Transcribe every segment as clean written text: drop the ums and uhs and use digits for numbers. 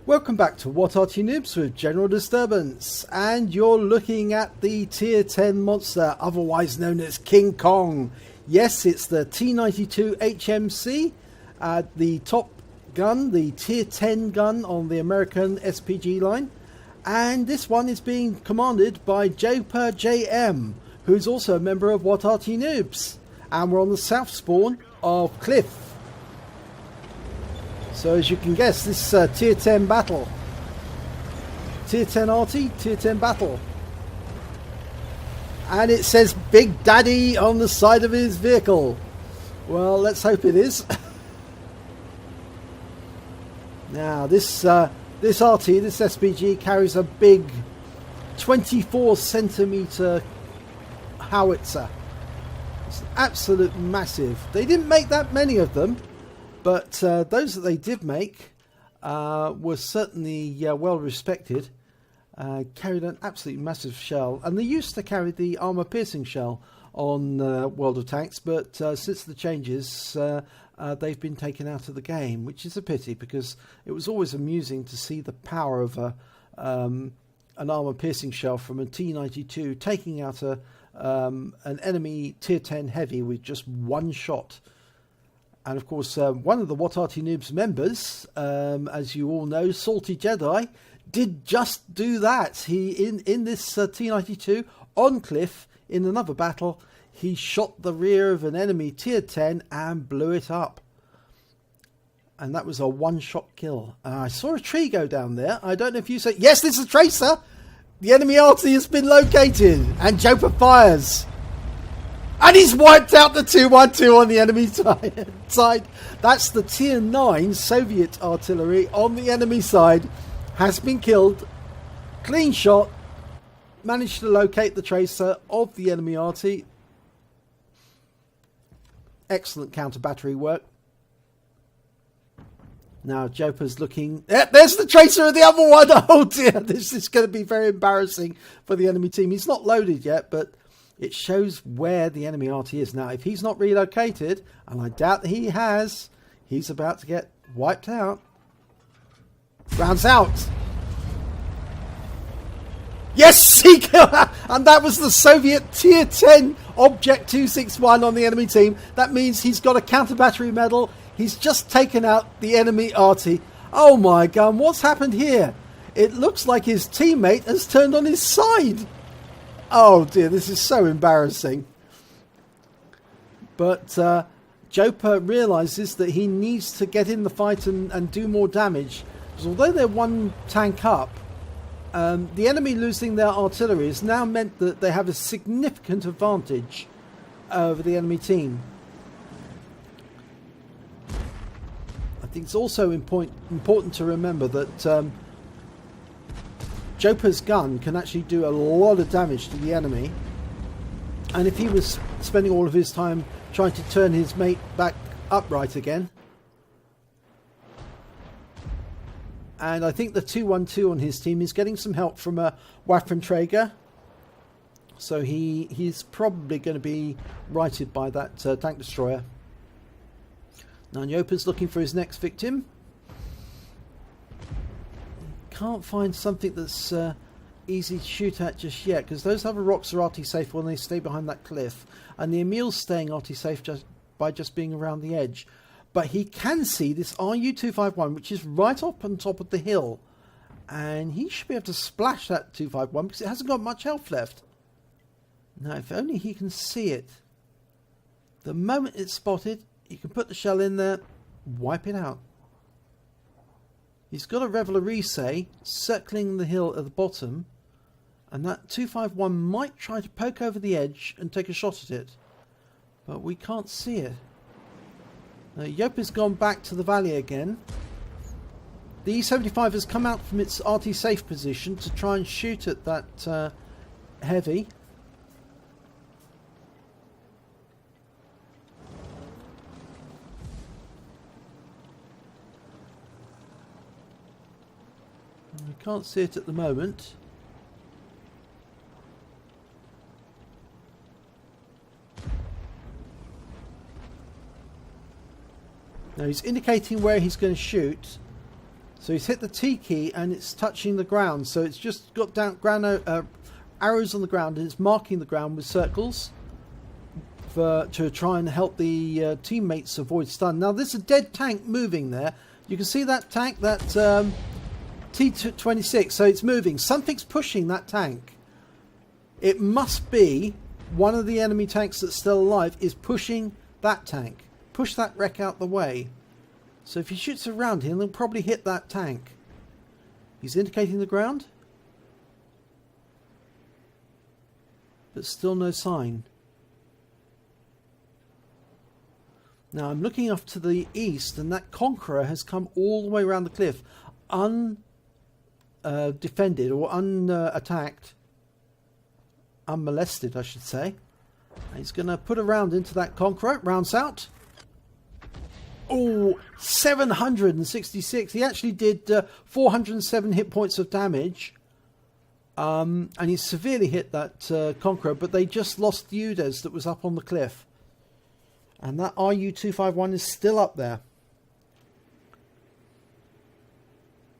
Welcome back to What Arty Noobs with General Disturbance, and you're looking at the Tier 10 monster, otherwise known as King Kong. Yes, it's the T92 HMC, the top gun, the Tier 10 gun on the American SPG line, and this one is being commanded by Joper JM, who's also a member of What Arty Noobs, and we're on the south spawn of Cliff. So as you can guess, this Tier 10 battle. Tier 10 Arty, Tier 10 battle. And it says Big Daddy on the side of his vehicle. Well, let's hope it is. Now, this Arty, this SPG, carries a big 24 centimeter howitzer. It's absolute massive. They didn't make that many of them. But those that they did make were certainly well respected. Carried an absolutely massive shell, and they used to carry the armor piercing shell on World of Tanks, but since the changes they've been taken out of the game, which is a pity, because it was always amusing to see the power of an armor piercing shell from a T92 taking out an enemy Tier 10 heavy with just one shot. And of course, one of the What Arty Noobs members, as you all know, Salty Jedi, did just do that. He in this T92 on Cliff in another battle, he shot the rear of an enemy Tier 10 and blew it up. And that was a one-shot kill. I saw a tree go down there. I don't know if you said, yes, this is a tracer. The enemy Arty has been located, and Joper fires. And he's wiped out the 212 on the enemy side. That's the Tier 9 Soviet artillery on the enemy side. Has been killed. Clean shot. Managed to locate the tracer of the enemy Arty. Excellent counter battery work. Now Joper's looking. There's the tracer of the other one. Oh dear. This is going to be very embarrassing for the enemy team. He's not loaded yet, but it shows where the enemy Arty is. Now, if he's not relocated, and I doubt that he has, he's about to get wiped out. Rounds out. Yes, he and that was the Soviet Tier 10 Object 261 on the enemy team. That means he's got a counter battery medal. He's just taken out the enemy Arty. Oh my God, what's happened here? It looks like his teammate has turned on his side. Oh dear, this is so embarrassing. But Joper realises that he needs to get in the fight and do more damage. Because although they're one tank up, the enemy losing their artillery has now meant that they have a significant advantage over the enemy team. I think it's also important to remember that Joper's gun can actually do a lot of damage to the enemy, and if he was spending all of his time trying to turn his mate back upright again, and I think the 212 on his team is getting some help from a Waffenträger, so he's probably going to be righted by that tank destroyer. Now Joper's looking for his next victim. Can't find something that's easy to shoot at just yet, because those other rocks are Arty safe when they stay behind that cliff, and the Emil's staying Arty safe just by being around the edge. But he can see this RU-251, which is right up on top of the hill, and he should be able to splash that 251 because it hasn't got much health left. Now, if only he can see it. The moment it's spotted, you can put the shell in there, wipe it out. He's got a Reveille circling the hill at the bottom, and that 251 might try to poke over the edge and take a shot at it, but we can't see it. Now Joper's gone back to the valley again. The E75 has come out from its Arty safe position to try and shoot at that heavy. We can't see it at the moment. Now he's indicating where he's going to shoot, So he's hit the T key and it's touching the ground. So it's just got down arrows on the ground and it's marking the ground with circles to try and help the teammates avoid stun. Now there's a dead tank moving there. You can see that tank, that T26. So it's moving. Something's pushing that tank. It must be one of the enemy tanks that's still alive is pushing that tank. Push that wreck out the way. So if he shoots around him, he'll probably hit that tank. He's indicating the ground. But still no sign. Now I'm looking off to the east, and that Conqueror has come all the way around the cliff, undefended or unattacked, unmolested I should say. And he's going to put a round into that Conqueror. Rounds out. Oh, 766. He actually did 407 hit points of damage. And he severely hit that Conqueror, but they just lost the UDES that was up on the cliff. And that RU-251 is still up there.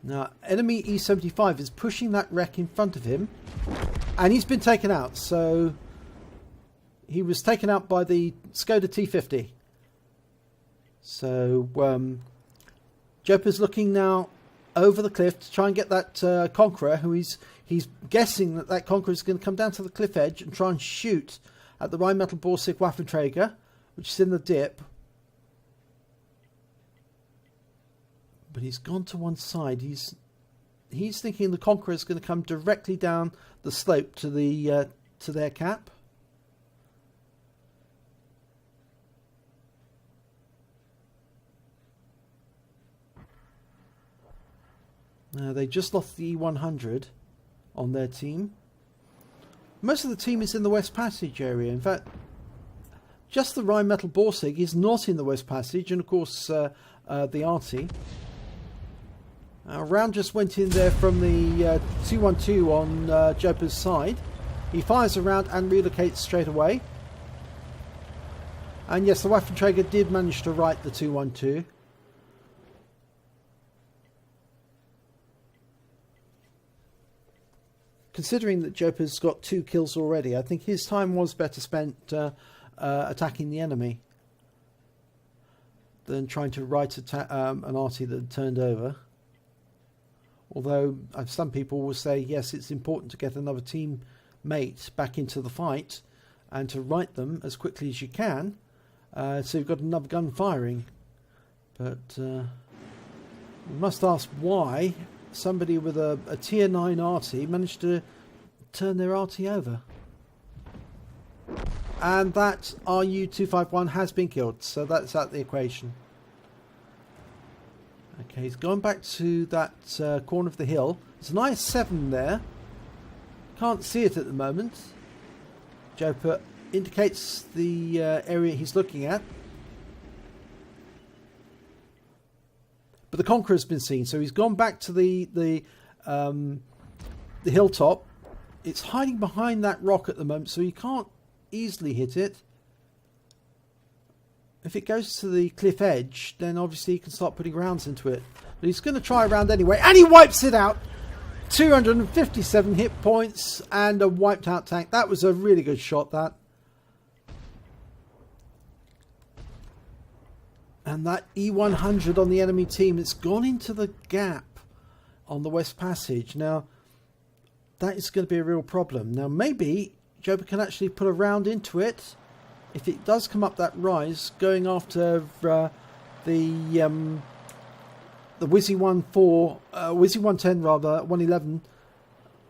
Now, enemy E75 is pushing that wreck in front of him. And he's been taken out. So he was taken out by the Skoda T50. So Joper's looking now over the cliff to try and get that Conqueror, who he's guessing that Conqueror is going to come down to the cliff edge and try and shoot at the Rheinmetall Borsig Waffenträger, which is in the dip. But he's gone to one side. He's thinking the Conqueror is going to come directly down the slope to the to their cap. They just lost the E100 on their team. Most of the team is in the West Passage area. In fact, just the Rheinmetall Borsig is not in the West Passage, and of course the Arty. A round just went in there from the 212 on Joper's side. He fires a round and relocates straight away. And yes, the Waffenträger did manage to right the 212. Considering that Joper's got 2 kills already, I think his time was better spent attacking the enemy than trying to right an Arty that had turned over. Although some people will say, yes, it's important to get another teammate back into the fight and to right them as quickly as you can, so you've got another gun firing. But we must ask why somebody with a tier 9 Arty managed to turn their Arty over. And that RU-251 has been killed, so that's out the equation. Okay, he's gone back to that corner of the hill. There's an IS-7 there. Can't see it at the moment. Joper indicates the area he's looking at. But the Conqueror's been seen, so he's gone back to the hilltop. It's hiding behind that rock at the moment, so you can't easily hit it. If it goes to the cliff edge, then obviously you can start putting rounds into it. But he's going to try a round anyway, and he wipes it out. 257 hit points and a wiped out tank. That was a really good shot, that. And that E100 on the enemy team, it's gone into the gap on the West Passage. Now, that is going to be a real problem. Now, maybe Joper can actually put a round into it. If it does come up that rise, going after the Wizzy 110 rather, 111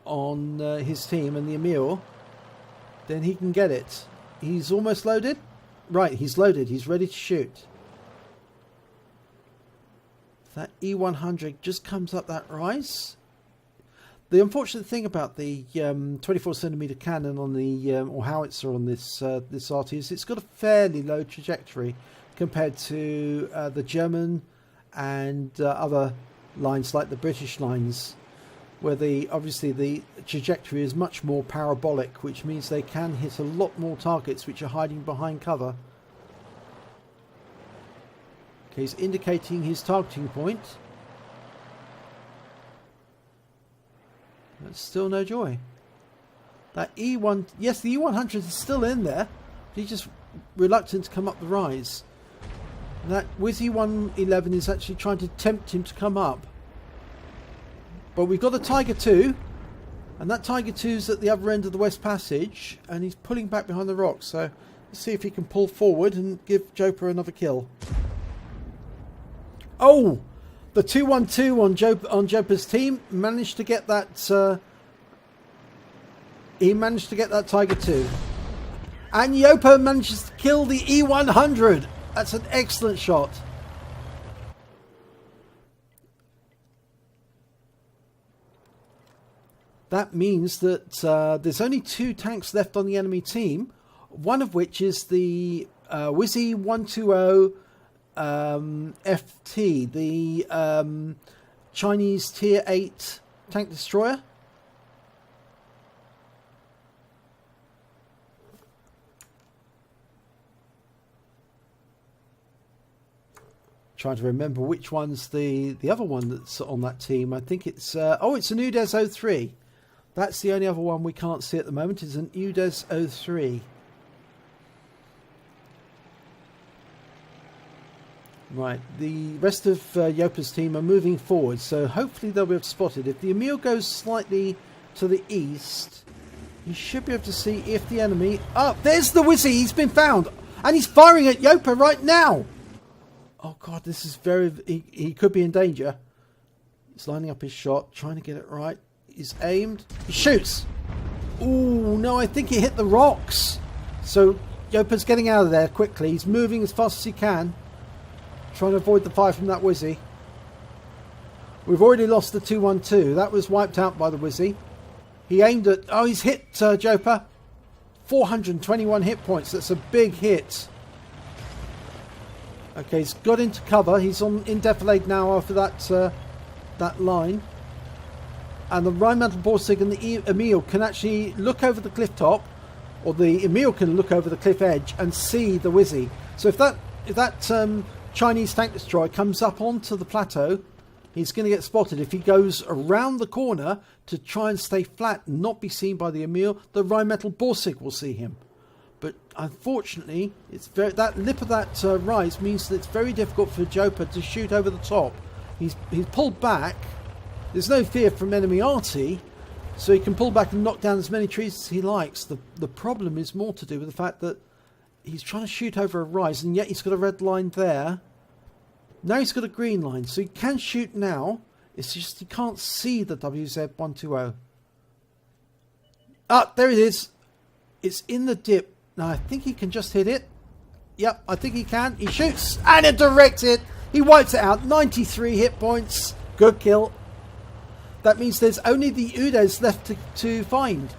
on his team and the Emil, then he can get it. He's almost loaded. Right, he's loaded. He's ready to shoot. That E100 just comes up that rise. The unfortunate thing about the 24cm cannon on the or howitzer on this this Arty is it's got a fairly low trajectory compared to the German and other lines like the British lines, where obviously the trajectory is much more parabolic, which means they can hit a lot more targets which are hiding behind cover. Okay, he's indicating his targeting point. That's still no joy. That E1, yes, the E100 is still in there. He's just reluctant to come up the rise. And that Wizzy 111 is actually trying to tempt him to come up. But we've got a Tiger 2. And that Tiger 2's at the other end of the West Passage. And he's pulling back behind the rocks. So let's see if he can pull forward and give Joper another kill. Oh! The 212 on Joper's team managed to get that... he managed to get that Tiger 2. And Yopo manages to kill the E100. That's an excellent shot. That means that there's only 2 tanks left on the enemy team. One of which is the Wizzy 120 FT, the Chinese Tier 8 tank destroyer. Trying to remember which one's the other one that's on that team. I think it's it's an UDES 03. That's the only other one we can't see at the moment. It's an UDES 03. Right, the rest of Yopa's team are moving forward, so hopefully they'll be able to spot it. If the Emil goes slightly to the east, you should be able to see if the enemy... Oh, there's the Wizzy! He's been found! And he's firing at Yopa right now! Oh god, this is very... He could be in danger. He's lining up his shot, trying to get it right. He's aimed. He shoots! Ooh, no, I think he hit the rocks. So Yopa's getting out of there quickly. He's moving as fast as he can, trying to avoid the fire from that Wizzy. We've already lost the 212. That was wiped out by the Wizzy. He aimed at... Oh, he's hit Jopa. 421 hit points. That's a big hit. Okay, he's got into cover. He's in defilade now after that line. And the Rheinmetall Borsig and the Emil can actually look over the cliff top, or the Emil can look over the cliff edge and see the Wizzy. So if that Chinese tank destroyer comes up onto the plateau, he's going to get spotted. If he goes around the corner to try and stay flat and not be seen by the Emil, the Rheinmetall Borsig will see him. But unfortunately, that lip of that rise means that it's very difficult for Jopa to shoot over the top. He's pulled back. There's no fear from enemy Arty, so he can pull back and knock down as many trees as he likes. The problem is more to do with the fact that he's trying to shoot over a rise, and yet he's got a red line there. Now he's got a green line, so he can shoot now. It's just he can't see the WZ-120. Ah, there it is. It's in the dip. Now I think he can just hit it. Yep, I think he can. He shoots, and a direct hit. He wipes it out. 93 hit points. Good kill. That means there's only the UDES left to find.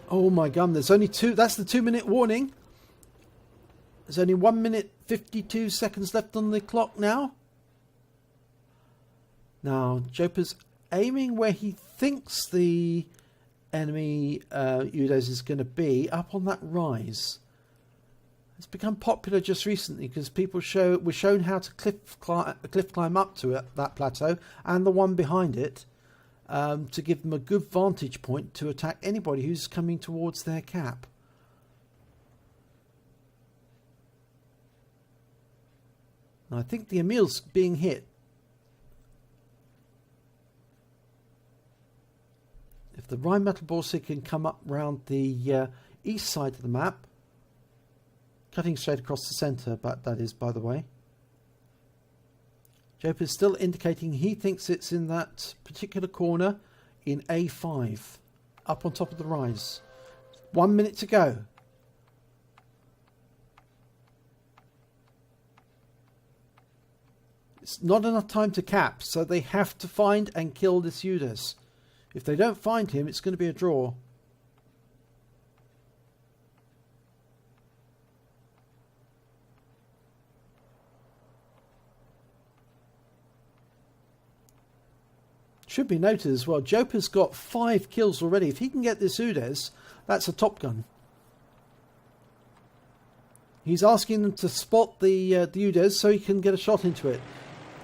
Oh my god, there's only 2. That's the 2-minute warning. There's only 1 minute 52 seconds left on the clock now. Now, Jopa's aiming where he thinks the enemy UDES is going to be, up on that rise. It's become popular just recently because people were shown how to cliff climb up to it, that plateau and the one behind it, to give them a good vantage point to attack anybody who's coming towards their cap. And I think the Emil's being hit. If the Rheinmetall Borsig can come up round the east side of the map, cutting straight across the centre, but that is, by the way. Jopa is still indicating he thinks it's in that particular corner in A5, up on top of the rise. 1 minute to go. It's not enough time to cap, so they have to find and kill this UDES. If they don't find him, it's going to be a draw. Should be noted as well, Jopa's got 5 kills already. If he can get this UDES, that's a top gun. He's asking them to spot the UDES so he can get a shot into it.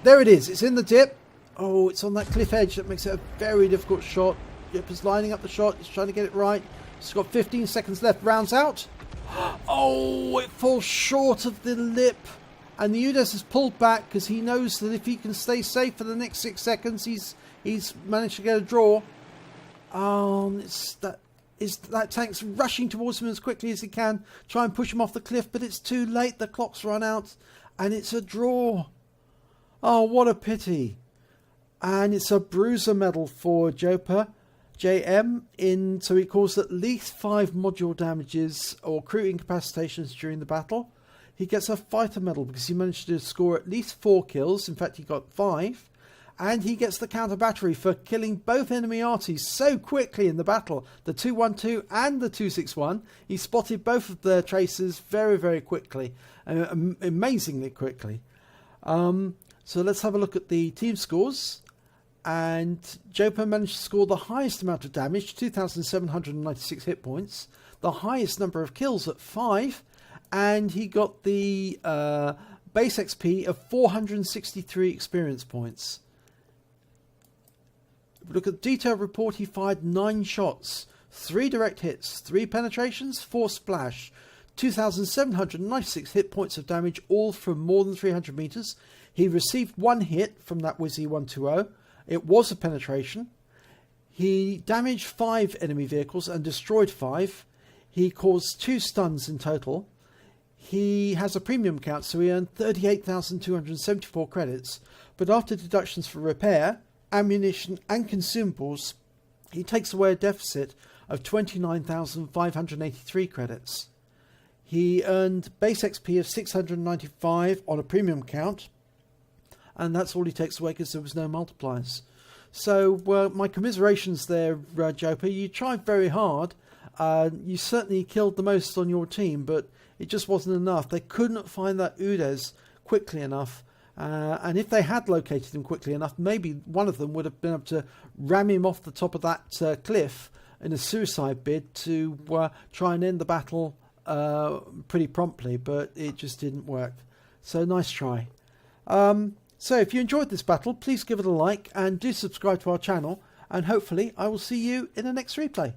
There it is. It's in the dip. Oh, it's on that cliff edge. That makes it a very difficult shot. Yep is lining up the shot. He's trying to get it right. He's got 15 seconds left. Rounds out. Oh, it falls short of the lip. And the UDES has pulled back because he knows that if he can stay safe for the next 6 seconds, he's managed to get a draw. That tank's rushing towards him as quickly as he can. Try and push him off the cliff, but it's too late. The clock's run out and it's a draw. Oh, what a pity. And it's a bruiser medal for Joper JM, so he caused at least 5 module damages or crew incapacitations during the battle. He gets a fighter medal because he managed to score at least 4 kills. In fact, he got 5. And he gets the counter battery for killing both enemy Arties so quickly in the battle. The 212 and the 261. He spotted both of the tracers very, very quickly. Amazingly quickly. So let's have a look at the team scores. And Joper managed to score the highest amount of damage, 2,796 hit points. The highest number of kills at 5. And he got the base XP of 463 experience points. If we look at the detailed report, he fired 9 shots, 3 direct hits, 3 penetrations, 4 splash, 2,796 hit points of damage, all from more than 300 meters. He received 1 hit from that Wizzy 120. It was a penetration. He damaged 5 enemy vehicles and destroyed 5. He caused 2 stuns in total. He has a premium count, so he earned 38,274 credits. But after deductions for repair, ammunition and consumables, he takes away a deficit of 29,583 credits. He earned base XP of 695 on a premium count, and that's all he takes away because there was no multipliers. So my commiserations there, Joper. You tried very hard. You certainly killed the most on your team, but it just wasn't enough. They couldn't find that UDES quickly enough. And if they had located him quickly enough, maybe one of them would have been able to ram him off the top of that cliff in a suicide bid to try and end the battle pretty promptly, but it just didn't work. So nice try. So if you enjoyed this battle, please give it a like and do subscribe to our channel, and hopefully I will see you in the next replay.